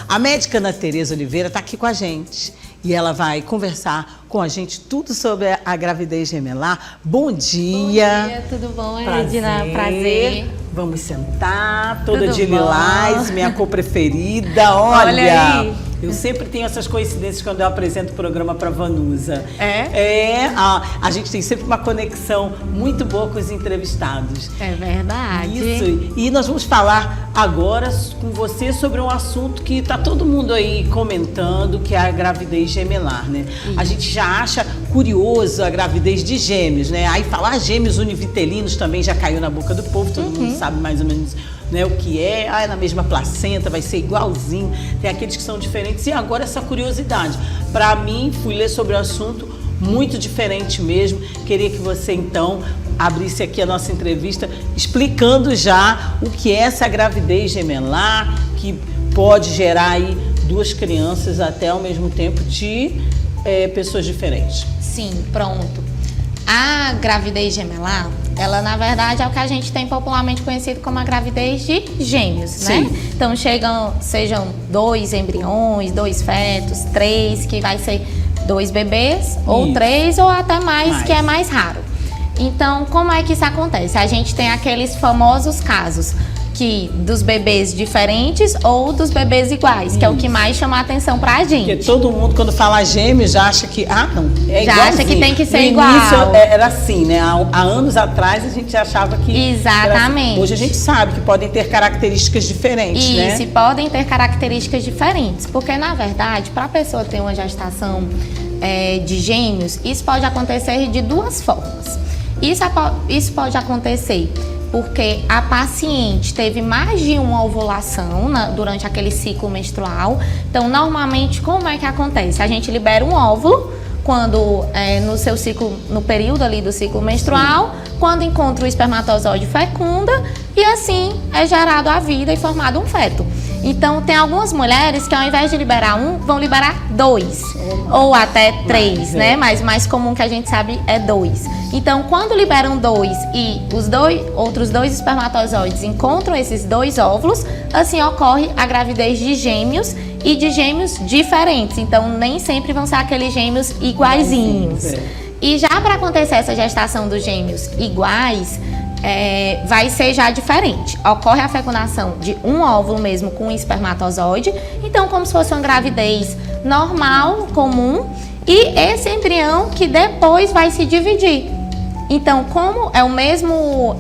A médica Ana Tereza Oliveira está aqui com a gente e ela vai conversar com a gente tudo sobre a gravidez gemelar. Bom dia! Bom dia, tudo bom, Prazer. Edna? Prazer. Vamos sentar, toda Tudo de bom? lilás, minha cor preferida. Olha aí. Eu sempre tenho essas coincidências quando eu apresento o programa para Vanusa. A gente tem sempre uma conexão muito boa com os entrevistados. É verdade. Isso. E nós vamos falar agora com você sobre um assunto que está todo mundo aí comentando, que é a gravidez gemelar, né? A gente já acha curioso a gravidez de gêmeos, né? Aí falar gêmeos univitelinos também já caiu na boca do povo, todo mundo sabe mais ou menos, né, o que é. É na mesma placenta, vai ser igualzinho. Tem aqueles que são diferentes. E agora essa curiosidade. Para mim, fui ler sobre o assunto, muito diferente mesmo. Queria que você, então, abrisse aqui a nossa entrevista explicando já o que é essa gravidez gemelar, que pode gerar aí duas crianças até ao mesmo tempo de pessoas diferentes. Sim, pronto. A gravidez gemelar, ela na verdade é o que a gente tem popularmente conhecido como a gravidez de gêmeos, Sim. né? Então sejam 2 embriões, 2 fetos, 3, que vai ser 2 bebês, ou Isso. 3 ou até mais, que é mais raro. Então, como é que isso acontece? A gente tem aqueles famosos casos dos bebês diferentes ou dos bebês iguais, que é o que mais chama a atenção pra gente. Porque todo mundo, quando fala gêmeos, já acha que, não, é Já igualzinho. acha que tem que ser no igual. início era assim, né? Há anos atrás a gente achava que... Exatamente. Era assim. Hoje a gente sabe que podem ter características diferentes, né? Isso, e podem ter características diferentes, porque na verdade, para a pessoa ter uma gestação de gêmeos, isso pode acontecer de duas formas. Isso pode acontecer porque a paciente teve mais de uma ovulação durante aquele ciclo menstrual. Então, normalmente, como é que acontece? A gente libera um óvulo quando no período ali do ciclo menstrual, quando encontra o espermatozoide fecunda, e assim é gerado a vida e formado um feto. Então, tem algumas mulheres que ao invés de liberar um, vão liberar 2, ou até 3, né? Mas o mais comum que a gente sabe é 2. Então, quando liberam 2 e os outros 2 espermatozoides encontram esses 2 óvulos, assim ocorre a gravidez de gêmeos e de gêmeos diferentes. Então, nem sempre vão ser aqueles gêmeos iguaizinhos. E já para acontecer essa gestação dos gêmeos iguais, vai ser já diferente. Ocorre a fecundação de um óvulo mesmo com um espermatozoide. Então, como se fosse uma gravidez normal, comum, e esse embrião que depois vai se dividir. Então, como é o mesmo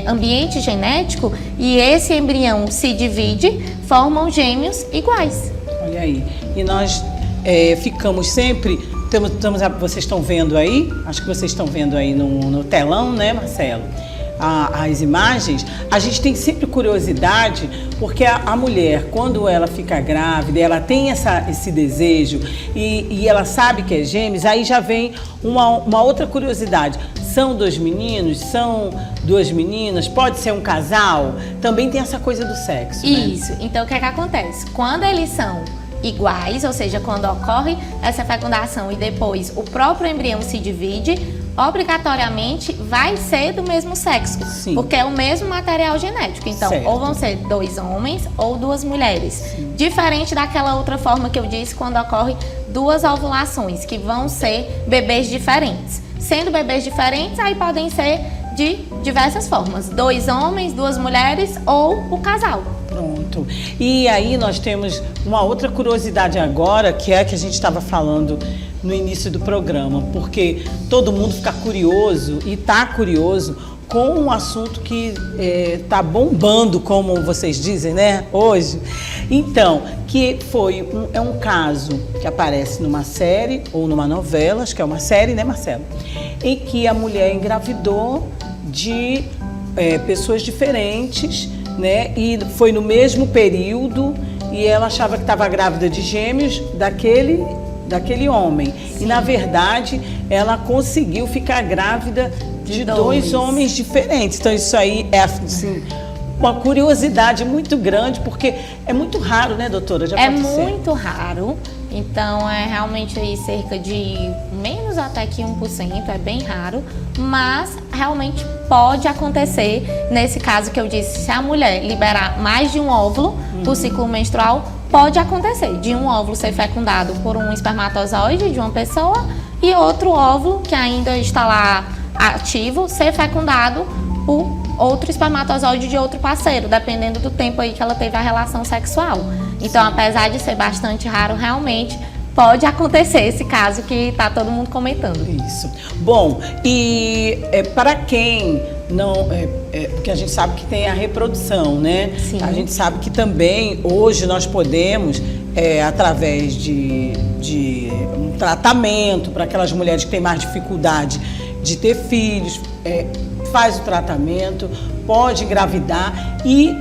ambiente genético e esse embrião se divide, formam gêmeos iguais. Olha aí. E nós ficamos sempre... vocês estão vendo aí? Acho que vocês estão vendo aí no telão, né, Marcelo? As imagens, a gente tem sempre curiosidade, porque a mulher, quando ela fica grávida, ela tem esse desejo e ela sabe que é gêmeos, aí já vem uma outra curiosidade. São 2 meninos? São 2 meninas? Pode ser um casal? Também tem essa coisa do sexo, né? Isso. Então, o que é que acontece? Quando eles são iguais, ou seja, quando ocorre essa fecundação e depois o próprio embrião se divide, obrigatoriamente vai ser do mesmo sexo. Sim. Porque é o mesmo material genético. Então, certo. Ou vão ser 2 homens ou 2 mulheres. Sim. Diferente daquela outra forma que eu disse, quando ocorre 2 ovulações, que vão ser bebês diferentes. Sendo bebês diferentes, aí podem ser de diversas formas. 2 homens, 2 mulheres ou o casal. Pronto. E aí nós temos uma outra curiosidade agora, que é a que a gente estava falando no início do programa, porque todo mundo fica curioso e está curioso com um assunto que está bombando, como vocês dizem, né, hoje. Então, que é um caso que aparece numa série ou numa novela, acho que é uma série, né, Marcelo? Em que a mulher engravidou de pessoas diferentes, né, e foi no mesmo período e ela achava que estava grávida de gêmeos daquele homem. Sim. E, na verdade, ela conseguiu ficar grávida de 2 homens diferentes. Então, isso aí é assim, uma curiosidade muito grande, porque é muito raro, né, doutora? Já pode ser. Muito raro. Então, é realmente aí cerca de menos até que 1%, é bem raro. Mas, realmente pode acontecer, nesse caso que eu disse, se a mulher liberar mais de um óvulo por ciclo menstrual, pode acontecer de um óvulo ser fecundado por um espermatozoide de uma pessoa e outro óvulo que ainda está lá ativo ser fecundado por outro espermatozoide de outro parceiro, dependendo do tempo aí que ela teve a relação sexual. Então, apesar de ser bastante raro, realmente pode acontecer esse caso que está todo mundo comentando. Isso. Bom, e para quem não... porque a gente sabe que tem a reprodução, né? Sim. A gente sabe que também hoje nós podemos, através de um tratamento para aquelas mulheres que têm mais dificuldade de ter filhos, faz o tratamento, pode engravidar e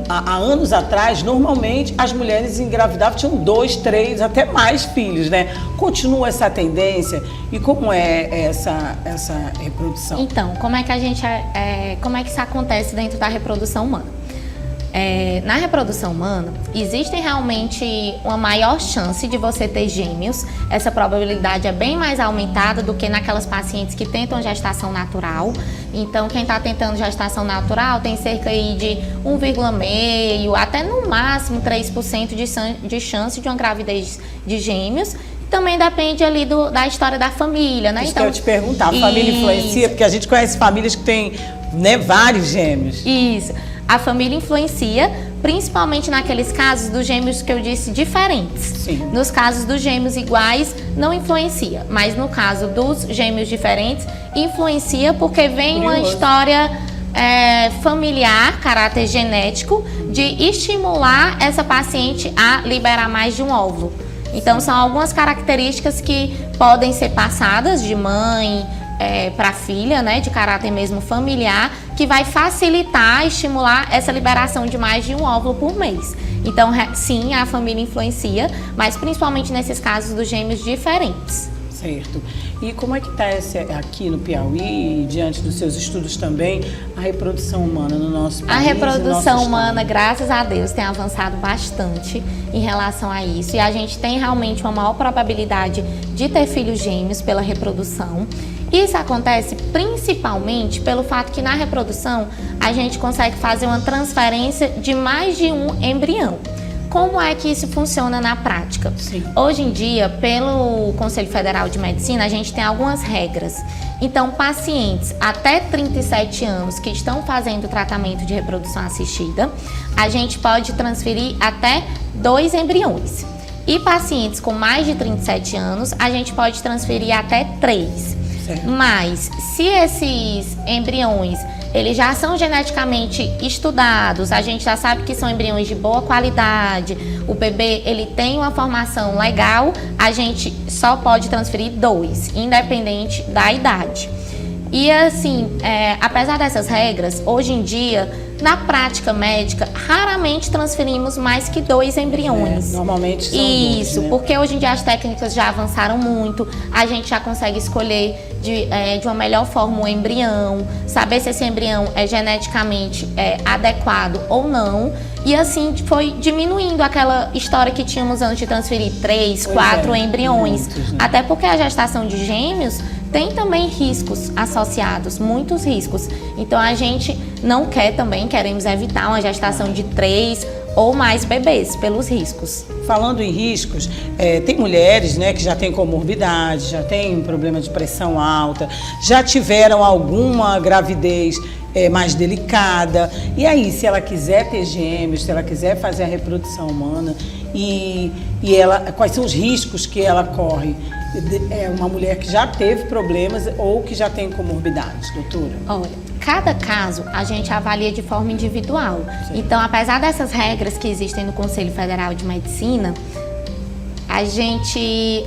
há anos atrás, normalmente, as mulheres engravidavam, tinham 2, 3, até mais filhos, né? Continua essa tendência e como é essa reprodução? Então, como é que isso acontece dentro da reprodução humana? Na reprodução humana, existe realmente uma maior chance de você ter gêmeos. Essa probabilidade é bem mais aumentada do que naquelas pacientes que tentam gestação natural. Então, quem está tentando gestação natural tem cerca aí de 1,5% até no máximo 3% de chance de uma gravidez de gêmeos. Também depende ali da história da família, né? Isso então, que eu ia te perguntar, a família influencia? Porque a gente conhece famílias que têm, né, vários gêmeos. Isso. A família influencia, principalmente naqueles casos dos gêmeos que eu disse diferentes. Sim. Nos casos dos gêmeos iguais, não influencia. Mas no caso dos gêmeos diferentes, influencia porque vem uma história familiar, caráter genético, de estimular essa paciente a liberar mais de um óvulo. Então, são algumas características que podem ser passadas de mãe para filha, né, de caráter mesmo familiar, que vai facilitar, estimular essa liberação de mais de um óvulo por mês. Então, sim, a família influencia, mas principalmente nesses casos dos gêmeos diferentes. Certo. E como é que está aqui no Piauí, diante dos seus estudos também, a reprodução humana no nosso país? A reprodução humana, graças a Deus, tem avançado bastante em relação a isso. E a gente tem realmente uma maior probabilidade de ter filhos gêmeos pela reprodução. Isso acontece principalmente pelo fato que na reprodução a gente consegue fazer uma transferência de mais de um embrião. Como é que isso funciona na prática? Sim. Hoje em dia, pelo Conselho Federal de Medicina, a gente tem algumas regras. Então, pacientes até 37 anos que estão fazendo tratamento de reprodução assistida, a gente pode transferir até 2 embriões. E pacientes com mais de 37 anos, a gente pode transferir até 3. Certo. Mas, se esses embriões eles já são geneticamente estudados, a gente já sabe que são embriões de boa qualidade, o bebê ele tem uma formação legal, a gente só pode transferir 2, independente da idade. E assim, apesar dessas regras, hoje em dia, na prática médica, raramente transferimos mais que 2 embriões. Normalmente são Isso, 2, né? porque hoje em dia as técnicas já avançaram muito, a gente já consegue escolher de uma melhor forma o embrião, saber se esse embrião é geneticamente adequado ou não. E assim foi diminuindo aquela história que tínhamos antes de transferir 3, 4 embriões. Muitos, né? Até porque a gestação de gêmeos tem também riscos associados, muitos riscos. Então a gente não queremos evitar uma gestação de 3 ou mais bebês pelos riscos. Falando em riscos, tem mulheres, né, que já têm comorbidade, já têm problema de pressão alta, já tiveram alguma gravidez mais delicada. E aí, se ela quiser ter gêmeos, se ela quiser fazer a reprodução humana, quais são os riscos que ela corre? É uma mulher que já teve problemas ou que já tem comorbidades, doutora? Olha, cada caso a gente avalia de forma individual. Sim. Então, apesar dessas regras que existem no Conselho Federal de Medicina, a gente,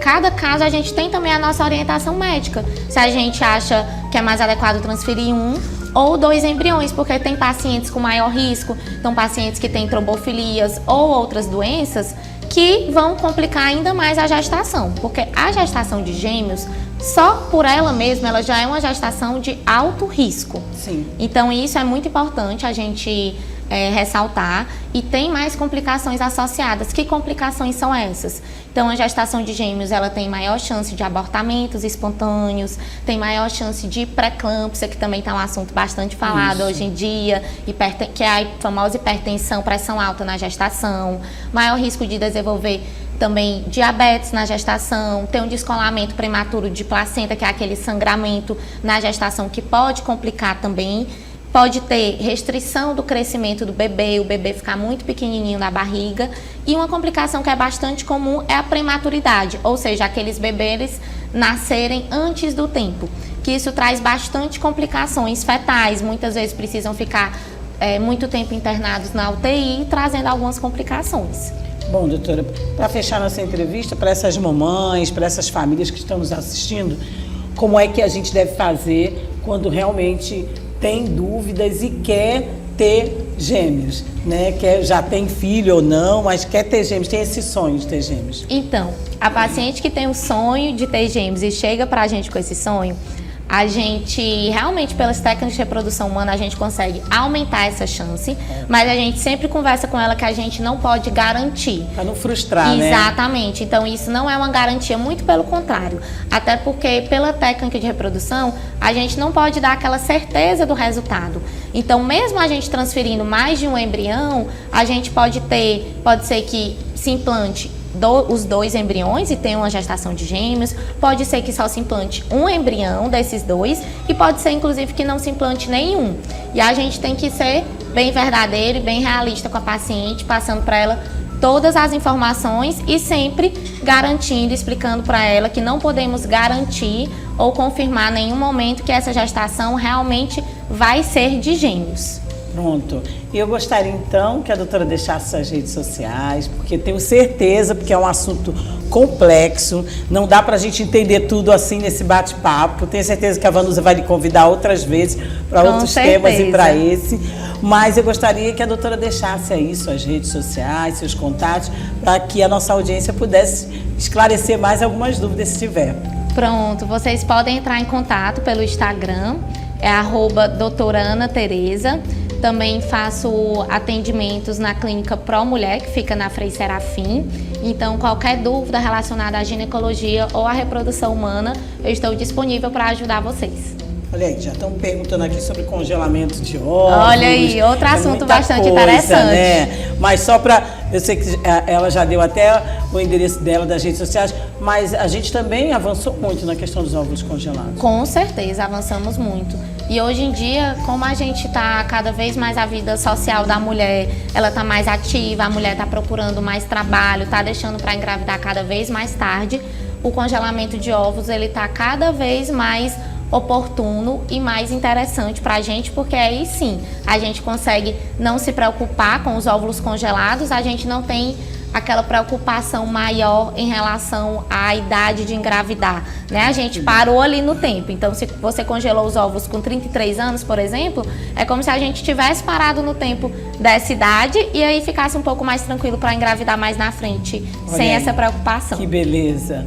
cada caso a gente tem também a nossa orientação médica. Se a gente acha que é mais adequado transferir 1 ou 2 embriões, porque tem pacientes com maior risco, então pacientes que têm trombofilias ou outras doenças que vão complicar ainda mais a gestação, porque a gestação de gêmeos, só por ela mesma, ela já é uma gestação de alto risco. Sim. Então isso é muito importante a gente ressaltar, e tem mais complicações associadas. Que complicações são essas? Então, a gestação de gêmeos, ela tem maior chance de abortamentos espontâneos, tem maior chance de pré-eclâmpsia, que também está um assunto bastante falado hoje em dia, que é a famosa hipertensão, pressão alta na gestação, maior risco de desenvolver também diabetes na gestação, tem um descolamento prematuro de placenta, que é aquele sangramento na gestação que pode complicar também. Pode ter restrição do crescimento do bebê, o bebê ficar muito pequenininho na barriga. E uma complicação que é bastante comum é a prematuridade, ou seja, aqueles bebês nascerem antes do tempo, que isso traz bastante complicações fetais, muitas vezes precisam ficar muito tempo internados na UTI, trazendo algumas complicações. Bom, doutora, para fechar nossa entrevista, para essas mamães, para essas famílias que estão nos assistindo, como é que a gente deve fazer quando realmente tem dúvidas e quer ter gêmeos, né? Já tem filho ou não, mas quer ter gêmeos, tem esse sonho de ter gêmeos. Então, a paciente que tem o sonho de ter gêmeos e chega pra gente com esse sonho, a gente, realmente, pelas técnicas de reprodução humana, a gente consegue aumentar essa chance, mas a gente sempre conversa com ela que a gente não pode garantir. Para não frustrar, né? Exatamente. Então, isso não é uma garantia, muito pelo contrário. Até porque, pela técnica de reprodução, a gente não pode dar aquela certeza do resultado. Então, mesmo a gente transferindo mais de um embrião, a gente pode ser que se implante os 2 embriões e tem uma gestação de gêmeos, pode ser que só se implante um embrião desses 2 e pode ser inclusive que não se implante nenhum. E a gente tem que ser bem verdadeiro e bem realista com a paciente, passando para ela todas as informações e sempre garantindo, explicando para ela que não podemos garantir ou confirmar em nenhum momento que essa gestação realmente vai ser de gêmeos. Pronto. E eu gostaria então que a doutora deixasse suas redes sociais, porque tenho certeza, porque é um assunto complexo, não dá pra gente entender tudo assim nesse bate-papo. Tenho certeza que a Vanusa vai lhe convidar outras vezes para outros temas e para esse. Mas eu gostaria que a doutora deixasse aí suas redes sociais, seus contatos, para que a nossa audiência pudesse esclarecer mais algumas dúvidas se tiver. Pronto, vocês podem entrar em contato pelo Instagram, é @doutoranatereza. Também faço atendimentos na clínica Pro Mulher, que fica na Frei Serafim. Então, qualquer dúvida relacionada à ginecologia ou à reprodução humana, eu estou disponível para ajudar vocês. Olha aí, já estão perguntando aqui sobre congelamento de óvulos. Olha aí, outro assunto bastante interessante. Né? Mas só para... Eu sei que ela já deu até o endereço dela das redes sociais, mas a gente também avançou muito na questão dos óvulos congelados. Com certeza, avançamos muito. E hoje em dia, como a gente está cada vez mais, a vida social da mulher, ela está mais ativa, a mulher está procurando mais trabalho, está deixando para engravidar cada vez mais tarde, o congelamento de óvulos ele está cada vez mais oportuno e mais interessante para a gente, porque aí sim a gente consegue não se preocupar com os óvulos congelados, a gente não tem aquela preocupação maior em relação à idade de engravidar, né? A gente parou ali no tempo. Então, se você congelou os óvulos com 33 anos, por exemplo, é como se a gente tivesse parado no tempo dessa idade e aí ficasse um pouco mais tranquilo para engravidar mais na frente, sem essa preocupação. Que beleza.